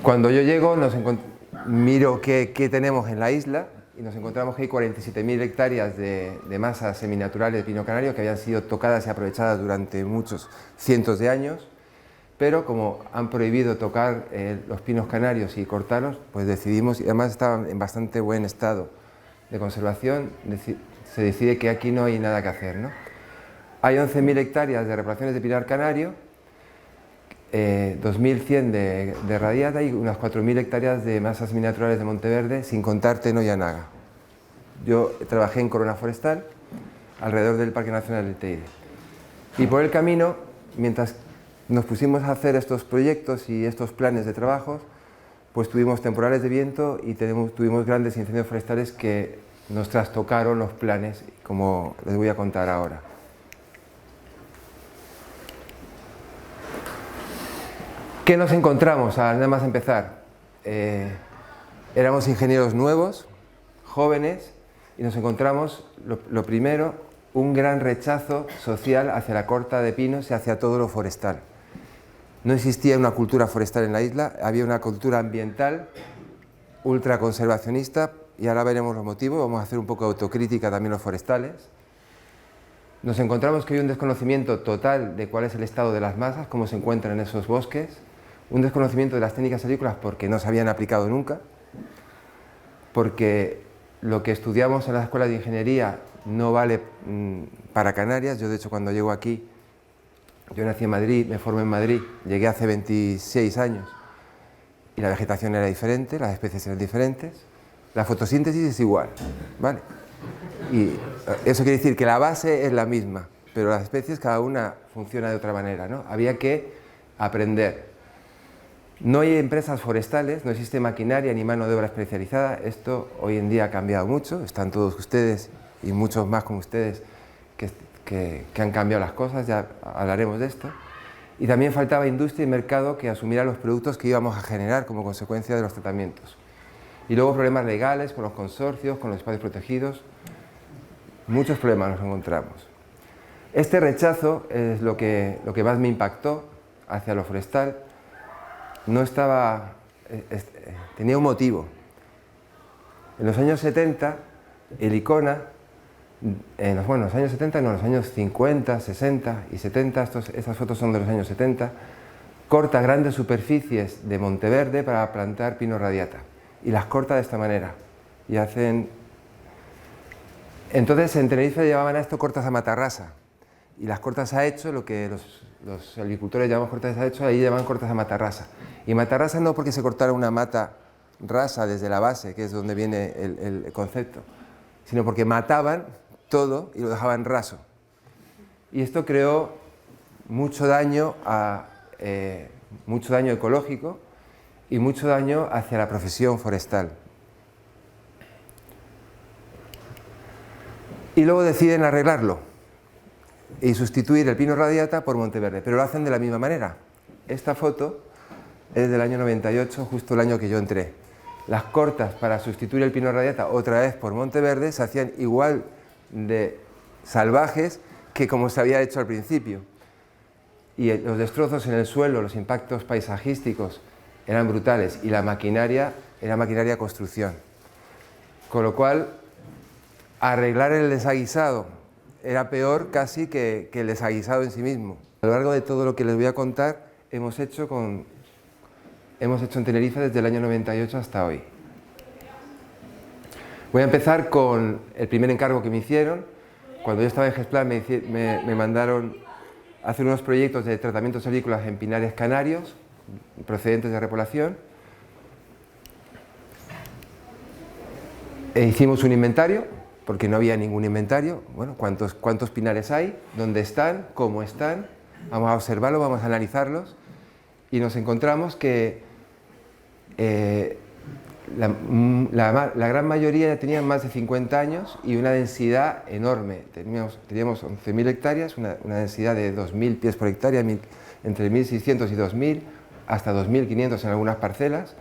Cuando yo llego, miro qué tenemos en la isla y nos encontramos que hay 47.000 hectáreas de masas seminaturales de pino canario que habían sido tocadas y aprovechadas durante muchos cientos de años, pero como han prohibido tocar los pinos canarios y cortarlos, pues decidimos, y además estaban en bastante buen estado de conservación, se decide que aquí no hay nada que hacer, ¿no? Hay 11.000 hectáreas de repoblaciones de pinar canario, 2.100 de radiata y unas 4.000 hectáreas de masas miniaturales de Monteverde, sin contar Teno y Anaga. Yo trabajé en Corona Forestal, alrededor del Parque Nacional del Teide. Y por el camino, mientras nos pusimos a hacer estos proyectos y estos planes de trabajos, pues tuvimos temporales de viento y tuvimos grandes incendios forestales que nos trastocaron los planes, como les voy a contar ahora. ¿Qué nos encontramos nada más empezar? Éramos ingenieros nuevos, jóvenes, y nos encontramos, lo primero, un gran rechazo social hacia la corta de pinos y hacia todo lo forestal. No existía una cultura forestal en la isla, había una cultura ambiental ultraconservacionista, y ahora veremos los motivos, vamos a hacer un poco de autocrítica también los forestales. Nos encontramos que hay un desconocimiento total de cuál es el estado de las masas, cómo se encuentran en esos bosques, un desconocimiento de las técnicas agrícolas porque no se habían aplicado nunca, porque lo que estudiamos en las escuelas de ingeniería no vale para Canarias. Yo, de hecho, cuando llego aquí, yo nací en Madrid, me formé en Madrid, llegué hace 26 años y la vegetación era diferente, las especies eran diferentes, la fotosíntesis es igual, ¿vale? Y eso quiere decir que la base es la misma, pero las especies cada una funciona de otra manera, ¿no? Había que aprender. No hay empresas forestales, no existe maquinaria ni mano de obra especializada. Esto hoy en día ha cambiado mucho, están todos ustedes y muchos más como ustedes que han cambiado las cosas, ya hablaremos de esto. Y también faltaba industria y mercado que asumiera los productos que íbamos a generar como consecuencia de los tratamientos. Y luego problemas legales con los consorcios, con los espacios protegidos, muchos problemas nos encontramos. Este rechazo es lo que más me impactó hacia lo forestal. No estaba, tenía un motivo. En los años 70, el ICONA, en los años 70 no, en los años 50, 60 y 70, estas fotos son de los años 70, corta grandes superficies de Monteverde para plantar pino radiata y las corta de esta manera y hacen... Entonces en Tenerife llamaban a esto cortas a matarrasa y las cortas a hecho, lo que los agricultores llaman cortas a hecho, ahí llaman cortas a matarrasa. Y matarrasa no porque se cortara una mata rasa desde la base, que es donde viene el concepto, sino porque mataban todo y lo dejaban raso. Y esto creó mucho daño ecológico y mucho daño hacia la profesión forestal. Y luego deciden arreglarlo y sustituir el pino radiata por Monteverde, pero lo hacen de la misma manera. Esta foto es del año 98, justo el año que yo entré. Las cortas para sustituir el pino radiata otra vez por Monteverde se hacían igual de salvajes que como se había hecho al principio. Y los destrozos en el suelo, los impactos paisajísticos eran brutales y la maquinaria era maquinaria de construcción. Con lo cual, arreglar el desaguisado era peor casi que el desaguisado en sí mismo. A lo largo de todo lo que les voy a contar, hemos hecho en Tenerife desde el año 98 hasta hoy. Voy a empezar con el primer encargo que me hicieron. Cuando yo estaba en GESPLAN me mandaron a hacer unos proyectos de tratamientos agrícolas en pinares canarios procedentes de repoblación. Hicimos un inventario, porque no había ningún inventario. Bueno, ¿cuántos pinares hay? ¿Dónde están? ¿Cómo están? Vamos a observarlos, vamos a analizarlos. Y nos encontramos que la gran mayoría ya tenían más de 50 años y una densidad enorme. Teníamos 11.000 hectáreas, una densidad de 2.000 pies por hectárea, entre 1.600 y 2.000, hasta 2.500 en algunas parcelas,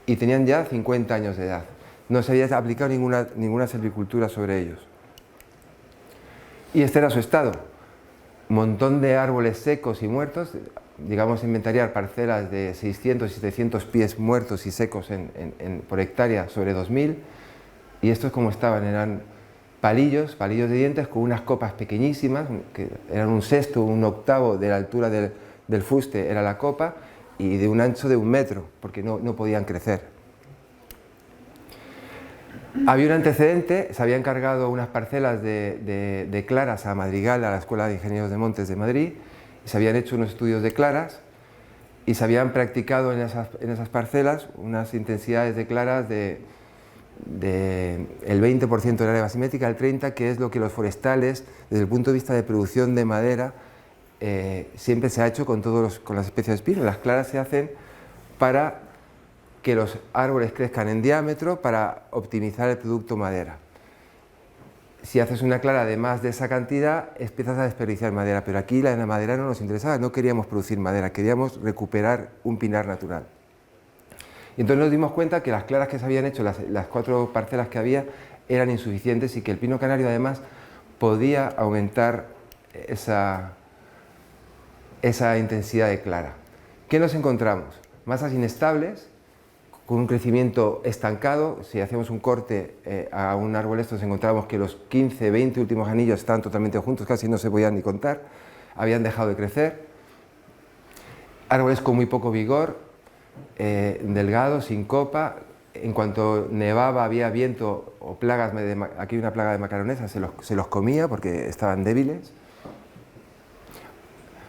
y tenían ya 50 años de edad. No se había aplicado ninguna silvicultura sobre ellos. Y este era su estado. Un montón de árboles secos y muertos, llegamos a inventariar parcelas de 600 y 700 pies muertos y secos por hectárea sobre 2000, y estos como estaban, eran palillos de dientes con unas copas pequeñísimas, que eran un sexto, un octavo de la altura del fuste era la copa, y de un ancho de 1 metro, porque no podían crecer. Había un antecedente, se habían cargado unas parcelas de claras a Madrigal, a la Escuela de Ingenieros de Montes de Madrid, y se habían hecho unos estudios de claras, y se habían practicado en esas parcelas unas intensidades de claras el 20% del área basimétrica, el 30%, que es lo que los forestales, desde el punto de vista de producción de madera, siempre se ha hecho con las especies de espino. Las claras se hacen para que los árboles crezcan en diámetro para optimizar el producto madera. Si haces una clara de más de esa cantidad, empiezas a desperdiciar madera, pero aquí la madera no nos interesaba, no queríamos producir madera, queríamos recuperar un pinar natural. Y entonces nos dimos cuenta que las claras que se habían hecho, las 4 parcelas que había, eran insuficientes, y que el pino canario además podía aumentar esa intensidad de clara. ¿Qué nos encontramos? Masas inestables, con un crecimiento estancado. Si hacíamos un corte a un árbol estos, encontrábamos que los 15, 20 últimos anillos estaban totalmente juntos, casi no se podían ni contar, habían dejado de crecer. Árboles con muy poco vigor, delgados, sin copa. En cuanto nevaba, había viento o plagas, aquí hay una plaga de macaronesa, se los comía porque estaban débiles,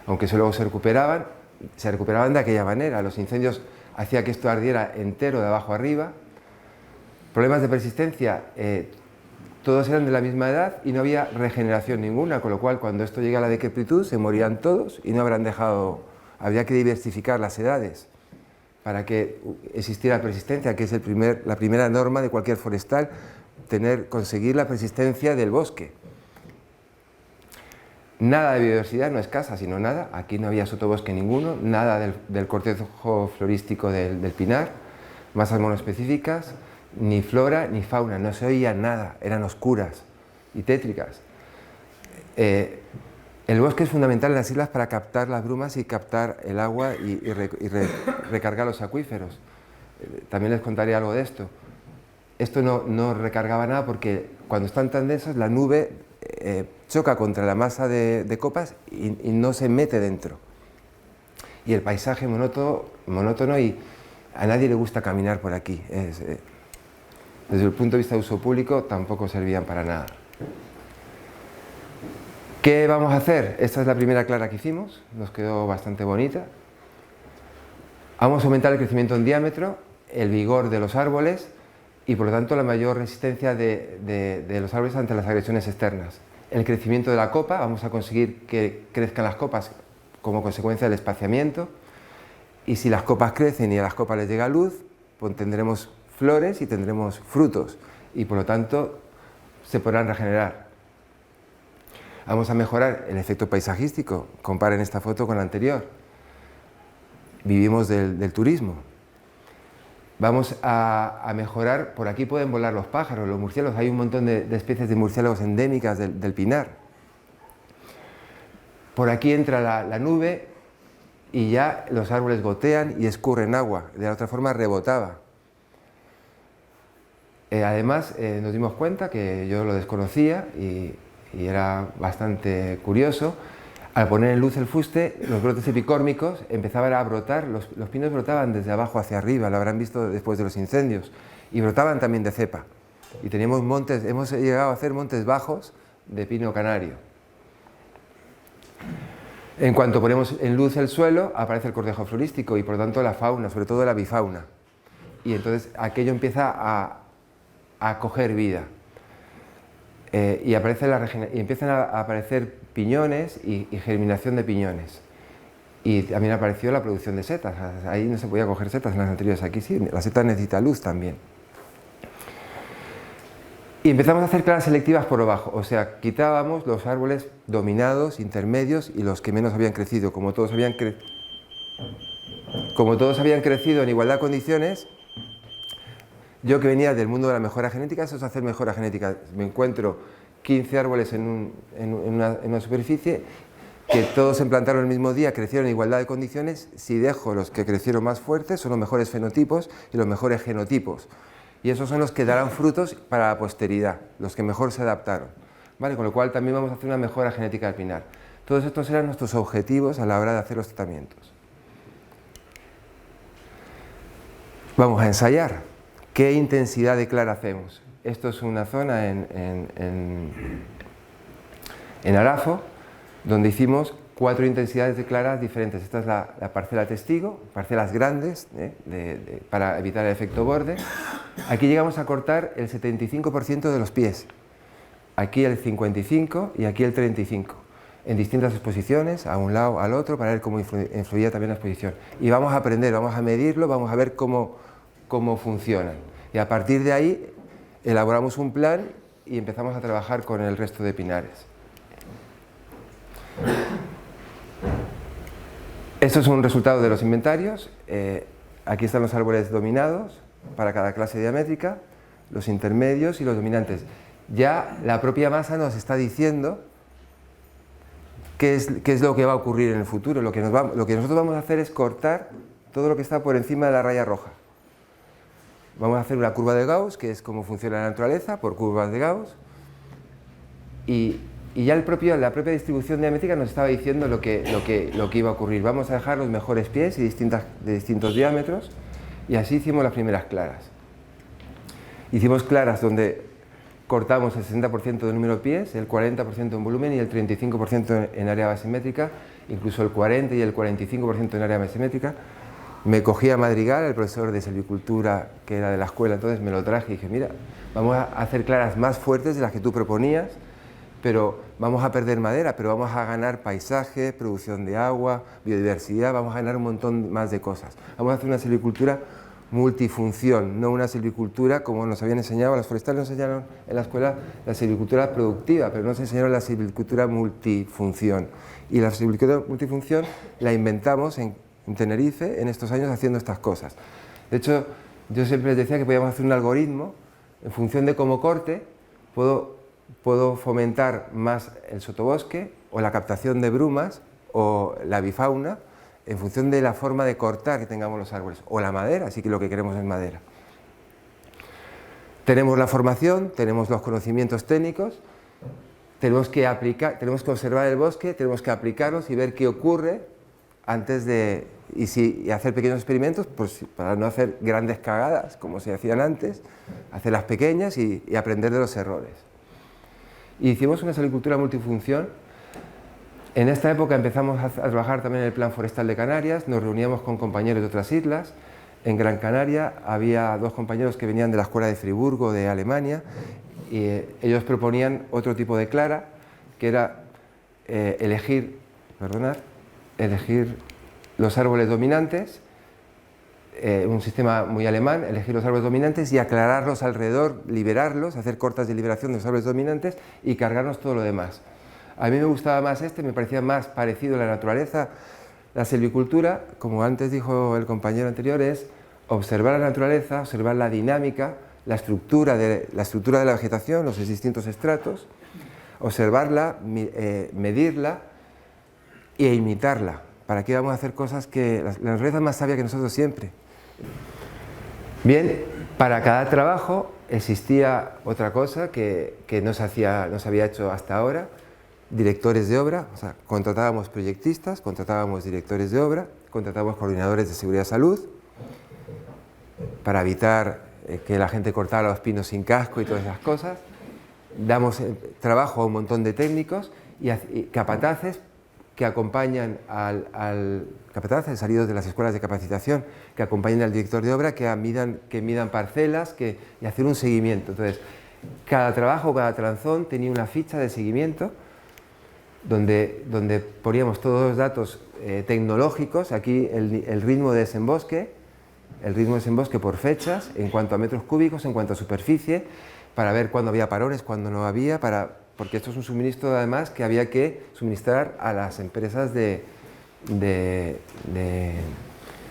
aunque luego se recuperaban de aquella manera. Los incendios hacía que esto ardiera entero de abajo arriba. Problemas de persistencia, todos eran de la misma edad y no había regeneración ninguna, con lo cual cuando esto llega a la decrepitud se morían todos y no habrán dejado. Habría que diversificar las edades para que existiera persistencia, que es la primera norma de cualquier forestal, conseguir la persistencia del bosque. Nada de biodiversidad, no escasa, sino nada. Aquí no había sotobosque ninguno, nada del cortejo florístico del pinar, masas monoespecíficas, ni flora ni fauna, no se oía nada, eran oscuras y tétricas. El bosque es fundamental en las islas para captar las brumas y captar el agua y recargar los acuíferos. También les contaré algo de esto. Esto no recargaba nada porque cuando están tan densas la nube choca contra la masa de copas y no se mete dentro. Y el paisaje monótono, y a nadie le gusta caminar por aquí. Desde el punto de vista de uso público tampoco servían para nada. ¿Qué vamos a hacer? Esta es la primera clara que hicimos, nos quedó bastante bonita. Vamos a aumentar el crecimiento en diámetro, el vigor de los árboles y por lo tanto la mayor resistencia de los árboles ante las agresiones externas. El crecimiento de la copa, vamos a conseguir que crezcan las copas como consecuencia del espaciamiento, y si las copas crecen y a las copas les llega luz, pues tendremos flores y tendremos frutos y por lo tanto se podrán regenerar. Vamos a mejorar el efecto paisajístico, comparen esta foto con la anterior. Vivimos del turismo. Vamos a mejorar, por aquí pueden volar los pájaros, los murciélagos, hay un montón de especies de murciélagos endémicas del pinar. Por aquí entra la nube y ya los árboles gotean y escurren agua, de la otra forma rebotaba. Además nos dimos cuenta, que yo lo desconocía y era bastante curioso, al poner en luz el fuste, los brotes epicórmicos empezaban a brotar, los pinos brotaban desde abajo hacia arriba, lo habrán visto después de los incendios, y brotaban también de cepa. Y teníamos montes, hemos llegado a hacer montes bajos de pino canario. En cuanto ponemos en luz el suelo, aparece el cortejo florístico y por lo tanto la fauna, sobre todo la bifauna. Y entonces aquello empieza a coger vida. Y empiezan a aparecer piñones y germinación de piñones. Y también apareció la producción de setas. Ahí no se podía coger setas en las anteriores, aquí sí, la seta necesita luz también. Y empezamos a hacer claras selectivas por abajo, o sea, quitábamos los árboles dominados, intermedios y los que menos habían crecido. Como todos habían crecido en igualdad de condiciones, yo que venía del mundo de la mejora genética, eso es hacer mejora genética. Me encuentro 15 árboles en una superficie, que todos se plantaron el mismo día, crecieron en igualdad de condiciones. Si dejo los que crecieron más fuertes, son los mejores fenotipos y los mejores genotipos. Y esos son los que darán frutos para la posteridad, los que mejor se adaptaron. ¿Vale? Con lo cual también vamos a hacer una mejora genética del pinar. Todos estos eran nuestros objetivos a la hora de hacer los tratamientos. Vamos a ensayar. ¿Qué intensidad de clara hacemos? Esto es una zona en Arafo, donde hicimos 4 intensidades de claras diferentes. Esta es la parcela testigo, parcelas grandes, para evitar el efecto borde. Aquí llegamos a cortar el 75% de los pies. Aquí el 55% y aquí el 35%. En distintas exposiciones, a un lado, al otro, para ver cómo influía también la exposición. Y vamos a aprender, vamos a medirlo, vamos a ver cómo funcionan. Y a partir de ahí elaboramos un plan y empezamos a trabajar con el resto de pinares. Esto es un resultado de los inventarios. Aquí están los árboles dominados para cada clase diamétrica, los intermedios y los dominantes. Ya la propia masa nos está diciendo qué es lo que va a ocurrir en el futuro. Lo que nosotros vamos a hacer es cortar todo lo que está por encima de la raya roja. Vamos a hacer una curva de Gauss, que es cómo funciona la naturaleza, por curvas de Gauss. Y ya la propia distribución diamétrica nos estaba diciendo lo que iba a ocurrir. Vamos a dejar los mejores pies de distintos diámetros, y así hicimos las primeras claras. Hicimos claras donde cortamos el 60% del número de pies, el 40% en volumen y el 35% en área basimétrica, incluso el 40% y el 45% en área basimétrica. Me cogí a Madrigal, el profesor de silvicultura que era de la escuela, entonces me lo traje y dije, mira, vamos a hacer claras más fuertes de las que tú proponías, pero vamos a perder madera, pero vamos a ganar paisaje, producción de agua, biodiversidad, vamos a ganar un montón más de cosas. Vamos a hacer una silvicultura multifunción, no una silvicultura como nos habían enseñado, los forestales nos enseñaron en la escuela la silvicultura productiva, pero no nos enseñaron la silvicultura multifunción. Y la silvicultura multifunción la inventamos en Tenerife en estos años haciendo estas cosas. De hecho, yo siempre les decía que podíamos hacer un algoritmo en función de cómo corte, puedo fomentar más el sotobosque o la captación de brumas o la bifauna en función de la forma de cortar que tengamos los árboles, o la madera, así que lo que queremos es madera. Tenemos la formación, tenemos los conocimientos técnicos, tenemos que observar el bosque, tenemos que aplicarlos y ver qué ocurre antes de y hacer pequeños experimentos, pues para no hacer grandes cagadas como se hacían antes, hacerlas pequeñas y aprender de los errores. Y hicimos una silvicultura multifunción. En esta época empezamos a trabajar también en el Plan Forestal de Canarias, nos reuníamos con compañeros de otras islas. En Gran Canaria había 2 compañeros que venían de la Escuela de Friburgo de Alemania, y ellos proponían otro tipo de clara, que era elegir los árboles dominantes, un sistema muy alemán, elegir los árboles dominantes y aclararlos alrededor, liberarlos, hacer cortas de liberación de los árboles dominantes y cargarnos todo lo demás. A mí me gustaba más me parecía más parecido a la naturaleza. La silvicultura, como antes dijo el compañero anterior, es observar la naturaleza, observar la dinámica, la estructura de la vegetación, los distintos estratos, observarla, medirla e imitarla. ¿Para qué vamos a hacer cosas que la naturaleza es más sabia que nosotros siempre? Bien, para cada trabajo existía otra cosa que no se había hecho hasta ahora. Directores de obra, o sea, contratábamos proyectistas, contratábamos directores de obra, contratábamos coordinadores de seguridad y salud para evitar que la gente cortara los pinos sin casco y todas esas cosas. Damos trabajo a un montón de técnicos y capataces que acompañan capataces salidos de las escuelas de capacitación, que acompañan al director de obra, que midan parcelas y hacer un seguimiento. Entonces, cada trabajo, cada tranzón tenía una ficha de seguimiento donde poníamos todos los datos tecnológicos, aquí el ritmo de desemboque por fechas, en cuanto a metros cúbicos, en cuanto a superficie, para ver cuándo había parones, cuándo no había, porque esto es un suministro además que había que suministrar a las empresas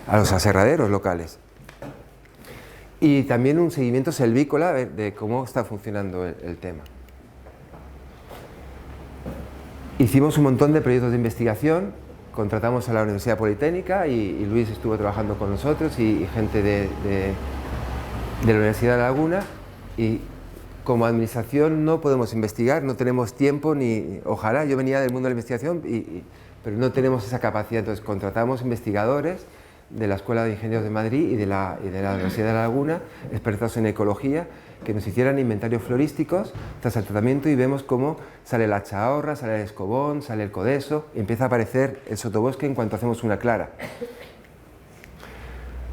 a los aserraderos locales. Y también un seguimiento selvícola de cómo está funcionando el tema. Hicimos un montón de proyectos de investigación, contratamos a la Universidad Politécnica y Luis estuvo trabajando con nosotros y gente de la Universidad de La Laguna, y como administración no podemos investigar, no tenemos tiempo ni, ojalá, yo venía del mundo de la investigación, pero no tenemos esa capacidad, entonces contratamos investigadores de la Escuela de Ingenieros de Madrid y de la Universidad de La Laguna, expertos en ecología, que nos hicieran inventarios florísticos tras el tratamiento, y vemos cómo sale la chahorra, sale el escobón, sale el codeso, y empieza a aparecer el sotobosque en cuanto hacemos una clara.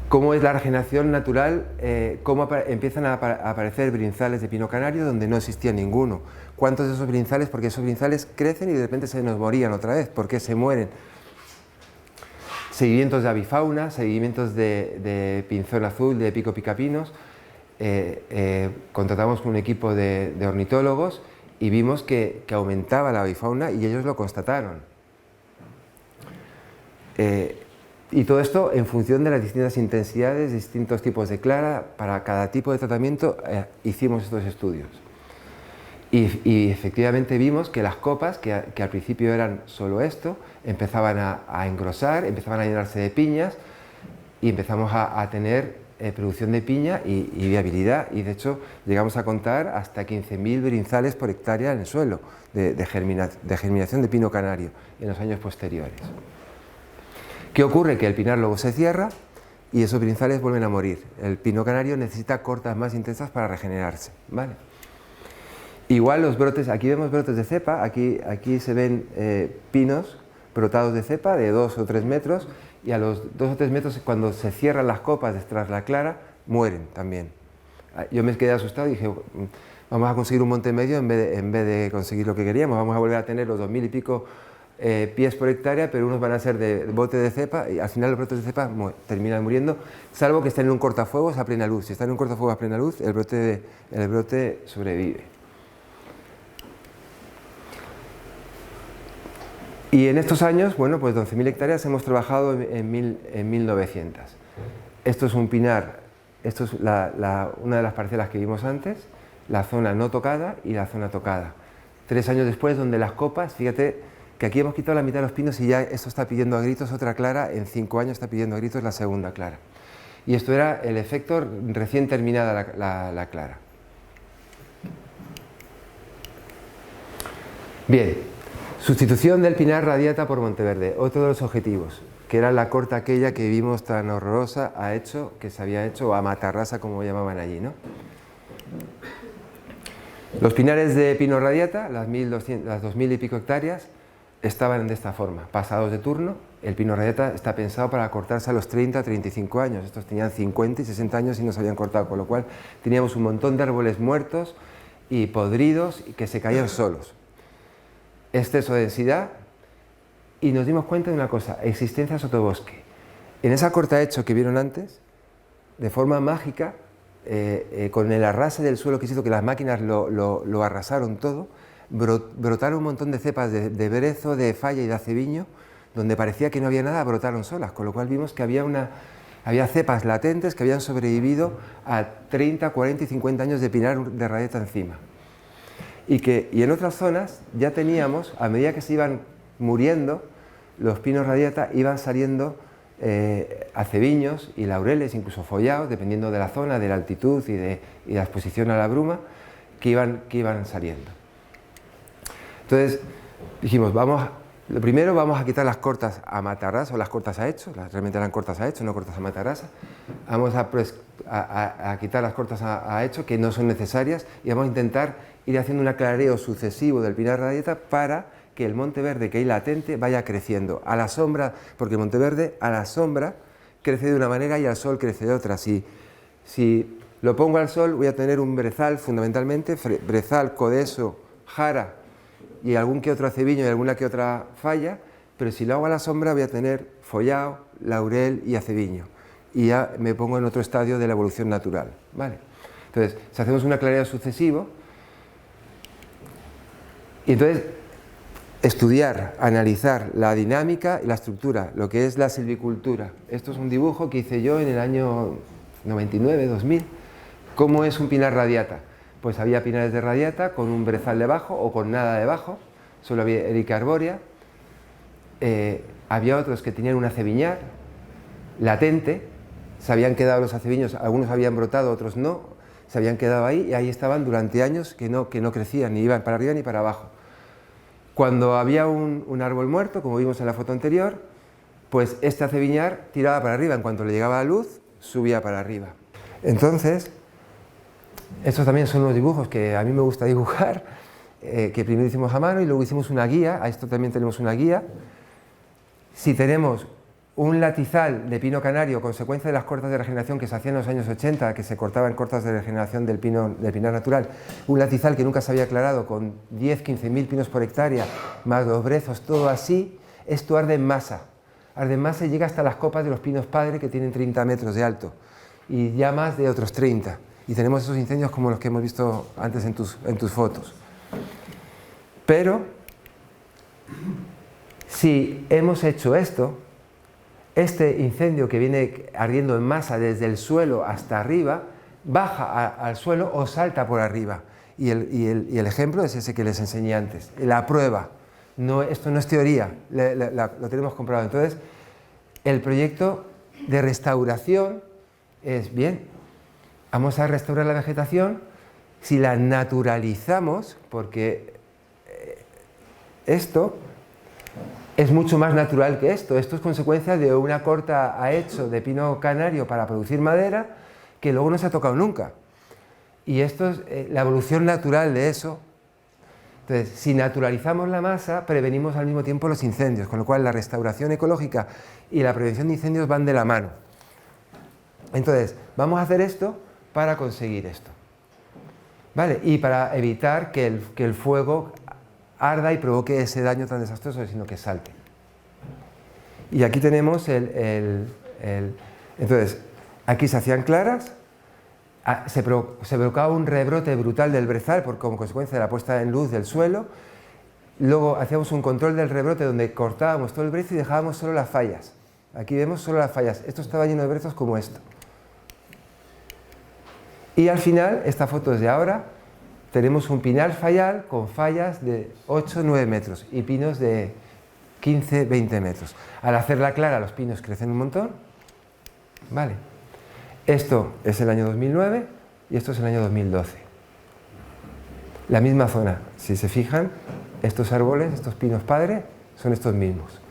Cómo es la regeneración natural, cómo empiezan a aparecer brinzales de pino canario donde no existía ninguno. ¿Cuántos de esos brinzales? Porque esos brinzales crecen y de repente se nos morían otra vez. ¿Por qué se mueren? Seguimientos de avifauna, seguimientos de pinzón azul, de pico picapinos. Contratamos con un equipo de ornitólogos y vimos que aumentaba la avifauna y ellos lo constataron. Y todo esto en función de las distintas intensidades, distintos tipos de clara. Para cada tipo de tratamiento hicimos estos estudios. Y efectivamente vimos que las copas, que al principio eran solo esto, empezaban a engrosar, empezaban a llenarse de piñas y empezamos a tener producción de piña y viabilidad. Y de hecho llegamos a contar hasta 15.000 brinzales por hectárea en el suelo de germinación de pino canario en los años posteriores. ¿Qué ocurre? Que el pinar luego se cierra y esos brinzales vuelven a morir. El pino canario necesita cortas más intensas para regenerarse, ¿vale? Igual los brotes, aquí vemos brotes de cepa, aquí se ven pinos brotados de cepa de 2 o 3 metros, y a los 2 o 3 metros, cuando se cierran las copas tras la clara, mueren también. Yo me quedé asustado y dije, vamos a conseguir un monte medio en vez de conseguir lo que queríamos, vamos a volver a tener los 2000 y pico pies por hectárea, pero unos van a ser de bote de cepa, y al final los brotes de cepa terminan muriendo, salvo que estén en un cortafuegos a plena luz. Si están en un cortafuegos a plena luz, el brote sobrevive. Y en estos años, bueno, pues 11.000 hectáreas hemos trabajado en 1900. Esto es un pinar, esto es una de las parcelas que vimos antes, la zona no tocada y la zona tocada. 3 años después, donde las copas, fíjate que aquí hemos quitado la mitad de los pinos y ya esto está pidiendo a gritos otra clara, en 5 años está pidiendo a gritos la segunda clara. Y esto era el efecto recién terminada la clara. Bien. Sustitución del pinar radiata por Monteverde, otro de los objetivos, que era la corta aquella que vimos tan horrorosa, que se había hecho, o a matarrasa como llamaban allí, ¿no? Los pinares de pino radiata, las 2.000 y pico hectáreas, estaban de esta forma, pasados de turno. El pino radiata está pensado para cortarse a los 30, 35 años, estos tenían 50 y 60 años y no se habían cortado, con lo cual teníamos un montón de árboles muertos y podridos y que se caían solos. Exceso de densidad, y nos dimos cuenta de una cosa: existencia de sotobosque. En esa corta hecho que vieron antes, de forma mágica, con el arrase del suelo que hizo que las máquinas lo arrasaron todo, brotaron un montón de cepas de brezo, de falla y de aceviño, donde parecía que no había nada, brotaron solas, con lo cual vimos que había cepas latentes que habían sobrevivido a 30, 40 y 50 años de pinar de radiata encima. Y en otras zonas ya teníamos, a medida que se iban muriendo los pinos radiata, iban saliendo aceviños y laureles, incluso follados, dependiendo de la zona, de la altitud y la exposición a la bruma, que iban saliendo. Entonces dijimos, lo primero vamos a quitar las cortas a matarrasa, o las cortas a hecho, realmente eran cortas a hecho, no cortas a matarrasa. Vamos a quitar las cortas a hecho, que no son necesarias, y vamos a intentar ir haciendo un aclareo sucesivo del pinar radiata para que el Monteverde que hay latente vaya creciendo a la sombra, porque el Monteverde a la sombra crece de una manera y al sol crece de otra. Si lo pongo al sol voy a tener un brezal, fundamentalmente, brezal, codeso, jara y algún que otro aceviño y alguna que otra falla, pero si lo hago a la sombra voy a tener follado, laurel y aceviño, y ya me pongo en otro estadio de la evolución natural, ¿vale? Entonces, si hacemos un aclareo sucesivo, y entonces estudiar, analizar la dinámica y la estructura, lo que es la silvicultura. Esto es un dibujo que hice yo en el año 99, 2000. ¿Cómo es un pinar radiata? Pues había pinares de radiata con un brezal debajo o con nada debajo, solo había Erica arbórea. Había otros que tenían un aceviñar latente, se habían quedado los aceviños, algunos habían brotado, otros no, se habían quedado ahí y ahí estaban durante años que no crecían, ni iban para arriba ni para abajo. Cuando había un árbol muerto, como vimos en la foto anterior, pues este aceviñar tiraba para arriba, en cuanto le llegaba la luz, subía para arriba. Entonces, estos también son unos dibujos que a mí me gusta dibujar, que primero hicimos a mano y luego hicimos una guía, a esto también tenemos una guía. Si tenemos un latizal de pino canario, consecuencia de las cortas de regeneración que se hacían en los años 80, que se cortaban cortas de regeneración del pinar natural, un latizal que nunca se había aclarado con 10-15.000 pinos por hectárea, más los brezos, todo así, esto arde en masa y llega hasta las copas de los pinos padre que tienen 30 metros de alto y ya más de otros 30. Y tenemos esos incendios como los que hemos visto antes en tus fotos. Pero, si hemos hecho esto, este incendio que viene ardiendo en masa desde el suelo hasta arriba, baja al suelo o salta por arriba. Y el ejemplo es ese que les enseñé antes, la prueba. No, esto no es teoría, lo tenemos comprobado. Entonces, el proyecto de restauración es, bien, vamos a restaurar la vegetación si la naturalizamos, porque esto es mucho más natural que esto. Esto es consecuencia de una corta a hecho de pino canario para producir madera que luego no se ha tocado nunca. Y esto es la evolución natural de eso. Entonces, si naturalizamos la masa, prevenimos al mismo tiempo los incendios, con lo cual la restauración ecológica y la prevención de incendios van de la mano. Entonces, vamos a hacer esto para conseguir esto, ¿vale? Y para evitar que el fuego arda y provoque ese daño tan desastroso, sino que salte. Y aquí tenemos entonces, aquí se hacían claras, se provocaba un rebrote brutal del brezal como consecuencia de la puesta en luz del suelo. Luego hacíamos un control del rebrote donde cortábamos todo el brezo y dejábamos solo las fallas. Aquí vemos solo las fallas. Esto estaba lleno de brezos como esto. Y al final, esta foto es de ahora, tenemos un pinar fallal con fallas de 8-9 metros y pinos de 15-20 metros. Al hacerla clara, los pinos crecen un montón. Vale. Esto es el año 2009 y esto es el año 2012. La misma zona. Si se fijan, estos árboles, estos pinos padre, son estos mismos.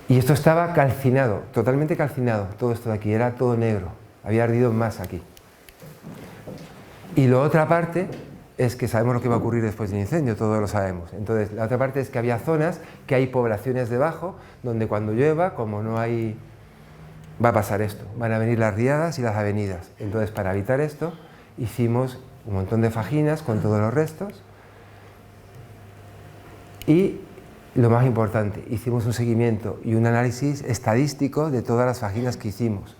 Y esto estaba calcinado, totalmente calcinado. Todo esto de aquí era todo negro. Había ardido más aquí. Y la otra parte es que sabemos lo que va a ocurrir después del incendio, todos lo sabemos. Entonces, la otra parte es que había zonas que hay poblaciones debajo, donde cuando llueva, como no hay... va a pasar esto, van a venir las riadas y las avenidas. Entonces, para evitar esto, hicimos un montón de fajinas con todos los restos y, lo más importante, hicimos un seguimiento y un análisis estadístico de todas las fajinas que hicimos.